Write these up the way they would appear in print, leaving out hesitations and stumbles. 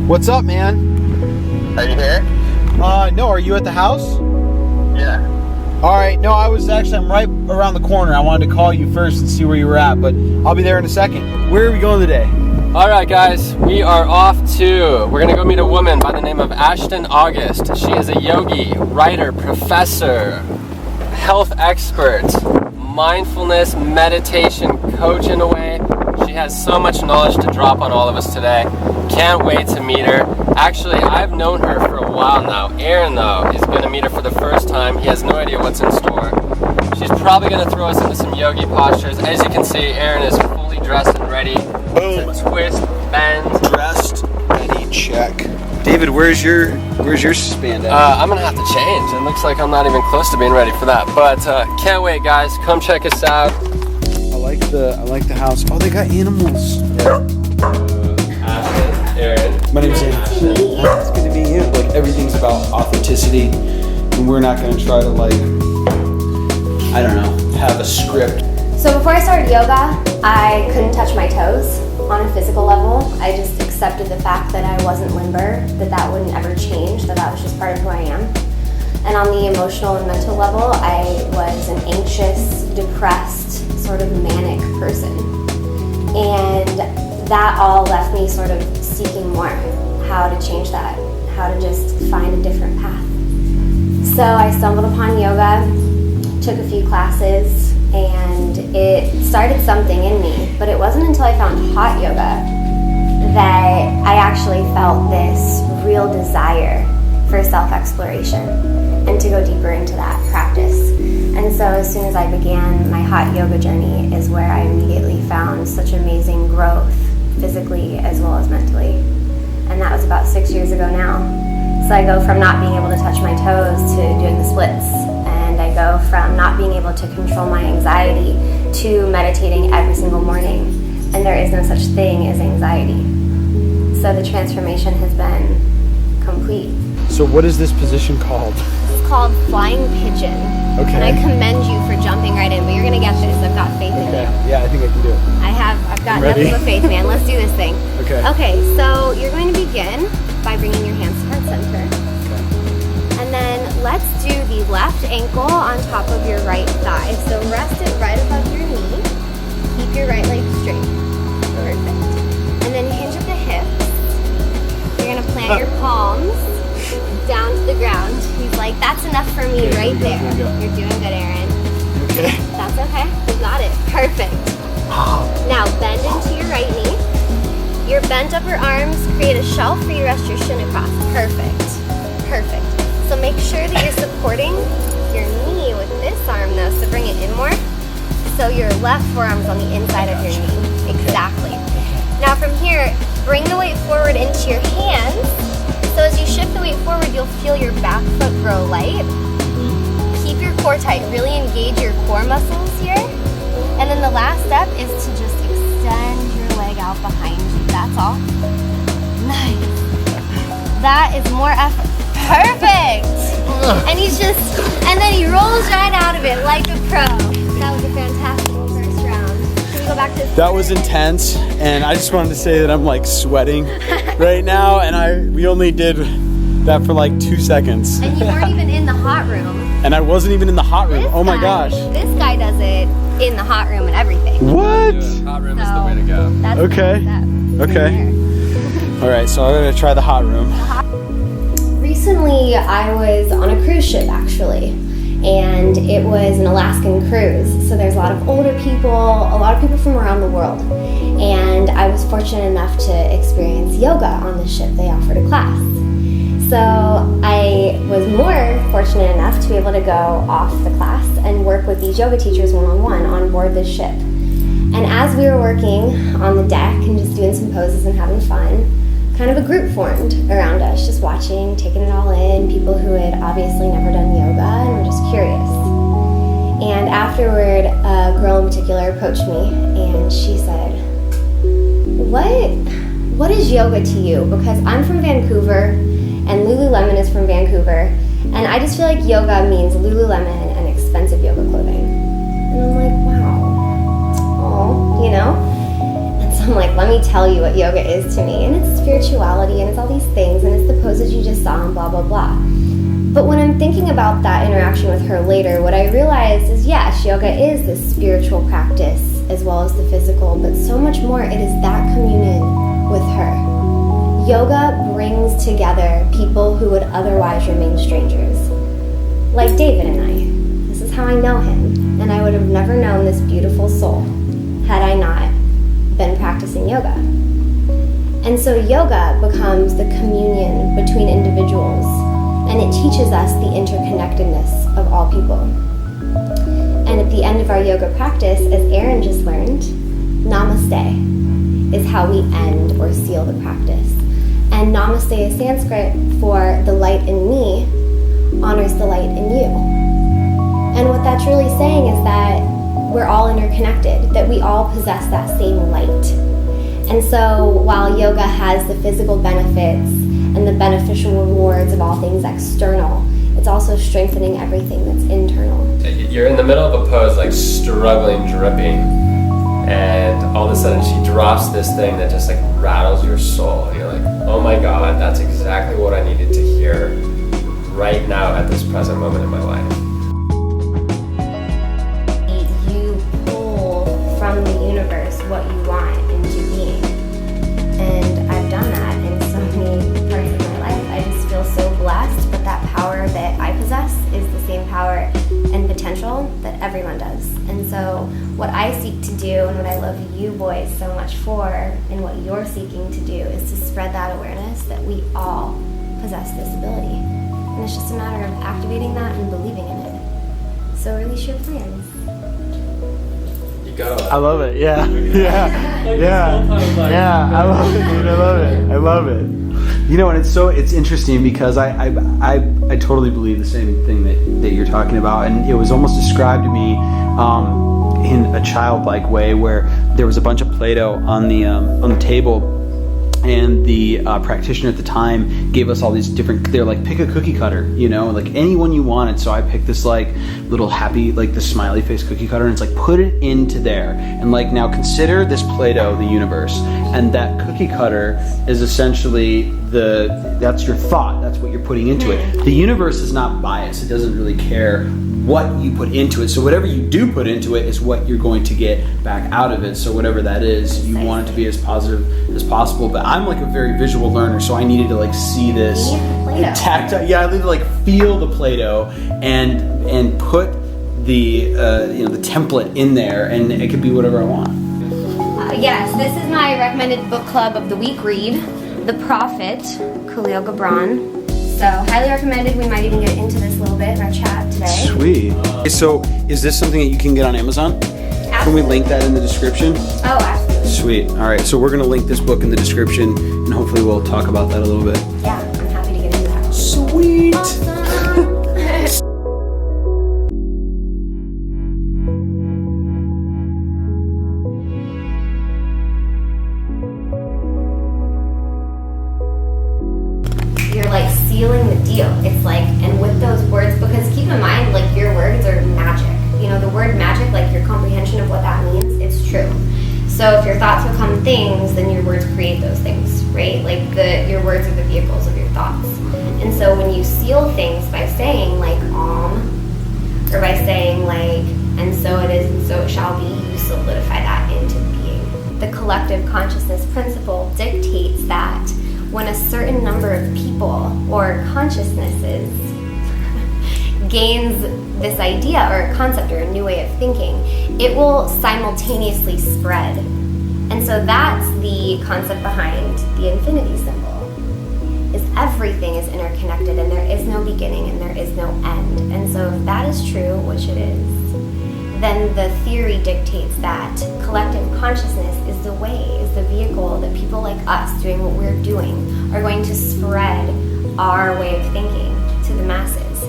What's up, man? Are you here? No, are you at the house? Yeah. Alright, no, I'm right around the corner. I wanted to call you first and see where you were at, but I'll be there in a second. Where are we going today? Alright guys, we're gonna go meet a woman by the name of Ashton August. She is a yogi, writer, professor, health expert, mindfulness, meditation coach in a way. She has so much knowledge to drop on all of us today. Can't wait to meet her. Actually, I've known her for a while now. Aaron, though, is going to meet her for the first time. He has no idea what's in store. She's probably going to throw us into some yogi postures. As you can see, Aaron is fully dressed and ready. Boom. To twist, bend. Dressed, ready, check. David, where's your spandex? I'm going to have to change. It looks like I'm not even close to being ready for that. But can't wait, guys. Come check us out. I like the house. Oh, they got animals. Ashton, Aaron. My name's Ashton. It's good to meet you. Like, everything's about authenticity, and we're not going to try to, like, I don't know, have a script. So before I started yoga, I couldn't touch my toes on a physical level. I just accepted the fact that I wasn't limber, that wouldn't ever change, that was just part of who I am. And on the emotional and mental level, I was an anxious, depressed, sort of manic person. And that all left me sort of seeking more, how to change that, how to just find a different path. So I stumbled upon yoga, took a few classes, and it started something in me. But it wasn't until I found hot yoga that I actually felt this real desire for self-exploration and to go deeper into that practice. And so as soon as I began my hot yoga journey is where I immediately found such amazing growth, physically as well as mentally. And that was about 6 years ago now. So I go from not being able to touch my toes to doing the splits. And I go from not being able to control my anxiety to meditating every single morning. And there is no such thing as anxiety. So the transformation has been complete. So what is this position called? It's called flying pigeon. Okay. And I commend you for jumping right in, but you're gonna get this. I've got faith in you. Yeah, I think I can do it. I've got nothing but faith, man. Let's do this thing. Okay. Okay, so you're going to begin by bringing your hands to heart center. Okay. And then let's do the left ankle on top of your right thigh. So rest it right above your knee. Keep your right leg straight. Perfect. And then hinge at the hips. You're gonna plant your palms down to the ground. He's like, that's enough for me right there. You're doing good, Aaron. Okay. That's okay. You got it. Perfect. Now bend into your right knee. Your bent upper arms create a shelf for you to rest your shin across. Perfect. Perfect. So make sure that you're supporting your knee with this arm though, so bring it in more. So your left forearm's on the inside of your knee. Exactly. Now from here, bring the weight forward into your hands. So as you shift the weight forward, you'll feel your back foot grow light. Keep your core tight. Really engage your core muscles here. And then the last step is to just extend your leg out behind you. That's all. Nice. That is more effort. Perfect. And then he rolls right out of it like a pro. That was a fantastic first round. Can we go back to this? That was intense, and I just wanted to say that I'm like sweating right now, and we only did that for like 2 seconds. And you weren't even in the hot room. And I wasn't even in the hot room. Oh my gosh. This guy does it in the hot room and everything. What? Hot room is the way to go. That's Okay. Okay. All right, so I'm gonna try the hot room. Recently, I was on a cruise ship actually, and it was an Alaskan cruise. So there's a lot of older people, a lot of people from around the world. And I was fortunate enough to experience yoga on the ship. They offered a class. So I was more fortunate enough to be able to go off the class and work with these yoga teachers one-on-one on board this ship. And as we were working on the deck and just doing some poses and having fun, kind of a group formed around us, just watching, taking it all in, people who had obviously never done yoga and were just curious. And afterward, a girl in particular approached me and she said, what is yoga to you? Because I'm from Vancouver and Lululemon is from Vancouver, and I just feel like yoga means Lululemon and expensive yoga clothing. And I'm like, wow, oh, you know? And so I'm like, let me tell you what yoga is to me. And it's spirituality, and it's all these things, and it's the poses you just saw, and blah, blah, blah. But when I'm thinking about that interaction with her later, what I realized is, yes, yoga is this spiritual practice as well as the physical, but so much more, it is that communion with her. Yoga brings together people who would otherwise remain strangers. Like David and I. This is how I know him, and I would have never known this beautiful soul had I not been practicing yoga. And so yoga becomes the communion between individuals, and it teaches us the interconnectedness of all people. And at the end of our yoga practice, as Aaron just learned, namaste is how we end or seal the practice. And namaste is Sanskrit for the light in me honors the light in you. And what that's really saying is that we're all interconnected, that we all possess that same light. And so while yoga has the physical benefits and the beneficial rewards of all things external, it's also strengthening everything that's internal. You're in the middle of a pose, like struggling, dripping, and all of a sudden she drops this thing that just like rattles your soul. And you're like, oh my God, that's exactly what I needed to hear right now at this present moment in my life. You pull from the universe what you want into being. And I've done that in so many parts of my life. I just feel so blessed, but that power that I possess is the same power and potential that everyone does. And so what I seek to do and what I love you boys so much for and what you're seeking to do is to spread that awareness that we all possess this ability. And it's just a matter of activating that and believing in it. So release your plans. You go. I love it. Yeah. Yeah. I love it, dude. I love it. You know, and it's interesting because I totally believe the same thing that you're talking about, and it was almost described to me in a childlike way, where there was a bunch of Play-Doh on the table. And the practitioner at the time gave us all these different, they're like, pick a cookie cutter, you know, like any one you wanted. So I picked this like little happy, like the smiley face cookie cutter, and it's like, put it into there. And like, now consider this Play-Doh the universe. And that cookie cutter is essentially that's your thought. That's what you're putting into it. The universe is not biased. It doesn't really care what you put into it. So whatever you do put into it is what you're going to get back out of it. So whatever that is, you want it to be as positive as possible. But I'm like a very visual learner, so I needed to like see this tactile. Yeah, I needed to like feel the Play-Doh and put the the template in there, and it could be whatever I want. Yes, this is my recommended book club of the week read, The Prophet, Khalil Gibran. So highly recommended. We might even get into this a little bit in our chat today. Sweet. Okay, so is this something that you can get on Amazon? Absolutely. Can we link that in the description? Oh, absolutely. Sweet. All right, so we're going to link this book in the description, and hopefully we'll talk about that a little bit. Yeah, I'm happy to get into that. Sweet. Awesome. You're like sealing the deal. It's like, and with those words, because keep in mind, like your words are magic. You know, the word magic, like your comprehension of what that means, it's true. So if your thoughts become things, then your words create those things, right? Like your words are the vehicles of your thoughts. And so when you seal things by saying like or by saying like, and so it is and so it shall be, you solidify that into being. The collective consciousness principle dictates that when a certain number of people or consciousnesses gains this idea or a concept or a new way of thinking, it will simultaneously spread. And so that's the concept behind the infinity symbol, is everything is interconnected and there is no beginning and there is no end. And so if that is true, which it is, then the theory dictates that collective consciousness is the way, is the vehicle that people like us doing what we're doing are going to spread our way of thinking to the masses.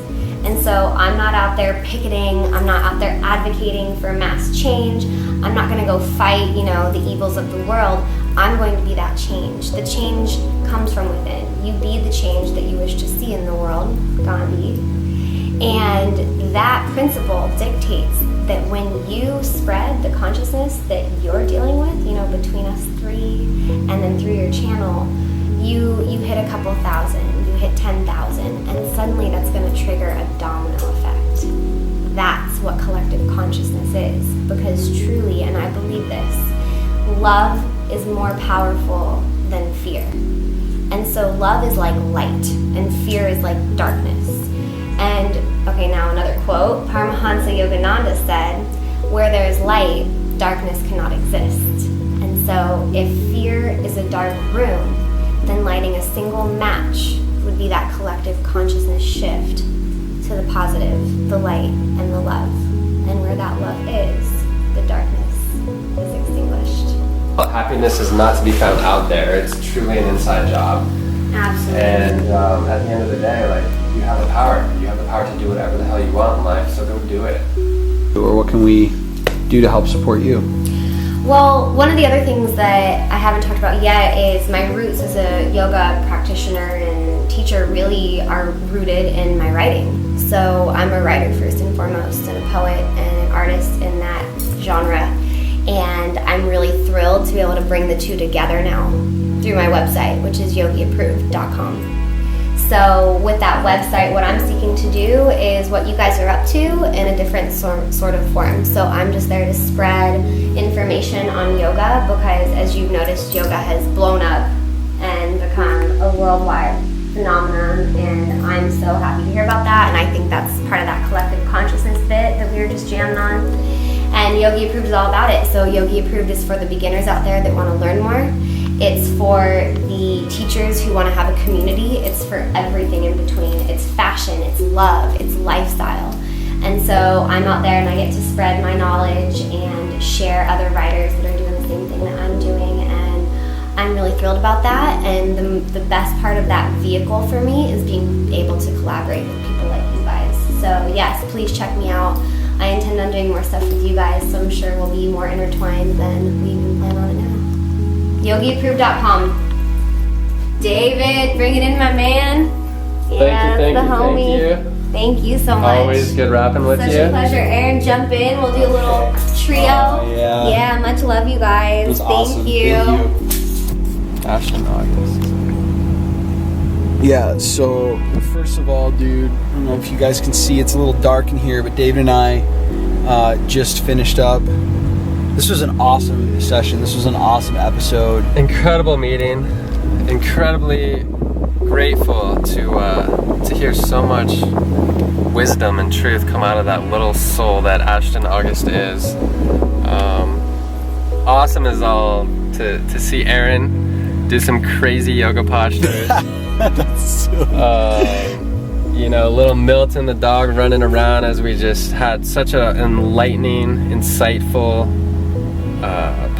And so I'm not out there picketing, I'm not out there advocating for mass change, I'm not going to go fight, the evils of the world. I'm going to be that change. The change comes from within. You be the change that you wish to see in the world, Gandhi. And that principle dictates that when you spread the consciousness that you're dealing with, you know, between us three and then through your channel, you hit a couple thousand, you hit 10,000, and suddenly that's going to trigger a domino effect. That's what collective consciousness is, because truly, and I believe this, love is more powerful than fear. And so love is like light, and fear is like darkness. And, okay, now another quote. Paramahansa Yogananda said, where there is light, darkness cannot exist. And so if fear is a dark room, then lighting a single match would be that collective consciousness shift to the positive, the light, and the love. And where that love is, the darkness is extinguished. Well, happiness is not to be found out there. It's truly an inside job. Absolutely. And at the end of the day, like, you have the power. You have the power to do whatever the hell you want in life, so go do it. Or what can we do to help support you? Well, one of the other things that I haven't talked about yet is my roots as a yoga practitioner and teacher really are rooted in my writing. So I'm a writer first and foremost, and a poet and an artist in that genre. And I'm really thrilled to be able to bring the two together now through my website, which is yogiapproved.com. So with that website, what I'm seeking to do is what you guys are up to in a different sort of form. So I'm just there to spread information on yoga, because as you've noticed, yoga has blown up and become a worldwide phenomenon, and I'm so happy to hear about that. And I think that's part of that collective consciousness bit that we were just jamming on. And Yogi Approved is all about it. So Yogi Approved is for the beginners out there that want to learn more. It's for the teachers who want to have a community. It's for everything in between. It's fashion, it's love, it's lifestyle. And so I'm out there and I get to spread my knowledge and share other writers that are doing the same thing that I'm doing. And I'm really thrilled about that. And the best part of that vehicle for me is being able to collaborate with people like you guys. So yes, please check me out. I intend on doing more stuff with you guys, so I'm sure we'll be more intertwined than we even plan on it now. YogiApproved.com. David, bring it in, my man. Thank you. Thank you so much. Always good rapping with you. Such a pleasure. Aaron, jump in. We'll do a little trio. Yeah. Yeah, much love, you guys. It was Thank awesome. you. Thank you. Ashton August. Yeah, so first of all, dude, I don't know if you guys can see, it's a little dark in here, but David and I just finished up. This was an awesome session. This was an awesome episode. Incredible meeting. Incredibly grateful to hear so much wisdom and truth come out of that little soul that Ashton August is. Awesome as all to see Aaron do some crazy yoga postures. That's so You know, little Milton the dog running around as we just had such an enlightening, insightful,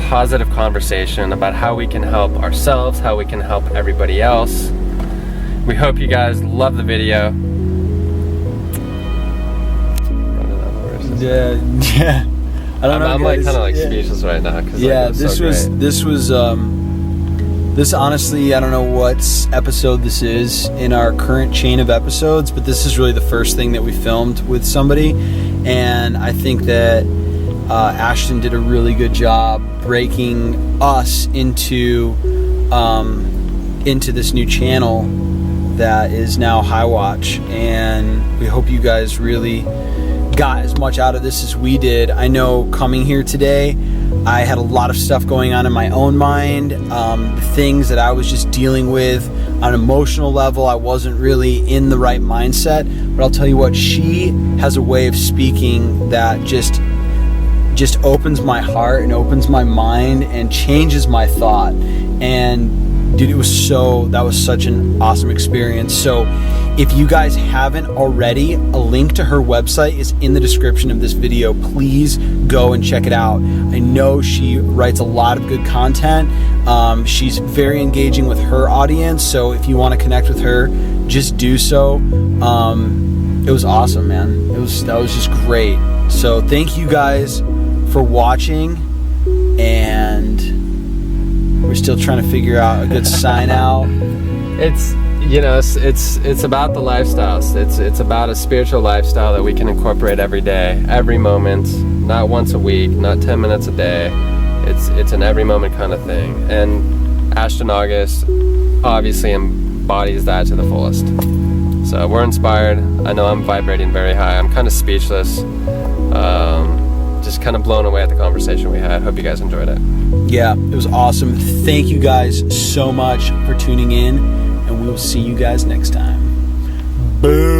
positive conversation about how we can help ourselves, how we can help everybody else. We hope you guys love the video. yeah. I don't know. I'm like guys. kind of like Yeah. speechless right now because Yeah, this honestly, I don't know what episode this is in our current chain of episodes, but this is really the first thing that we filmed with somebody, and I think that Ashton did a really good job breaking us into this new channel that is now Highwatch, and we hope you guys really got as much out of this as we did. I know coming here today, I had a lot of stuff going on in my own mind, the things that I was just dealing with on an emotional level. I wasn't really in the right mindset, but I'll tell you what, she has a way of speaking that just opens my heart and opens my mind and changes my thought. And dude, that was such an awesome experience. So if you guys haven't already, a link to her website is in the description of this video. Please go and check it out. I know she writes a lot of good content. She's very engaging with her audience, so if you want to connect with her, just do so. It was awesome, man. That was just great. So thank you guys for watching, and we're still trying to figure out a good sign out. It's, you know, it's about the lifestyles. It's about a spiritual lifestyle that we can incorporate every day, every moment, not once a week, not 10 minutes a day. It's an every moment kind of thing. And Ashton August obviously embodies that to the fullest. So we're inspired. I know I'm vibrating very high. I'm kind of speechless. Just kind of blown away at the conversation we had. Hope you guys enjoyed it. Yeah, it was awesome. Thank you guys so much for tuning in, and we will see you guys next time. Boom.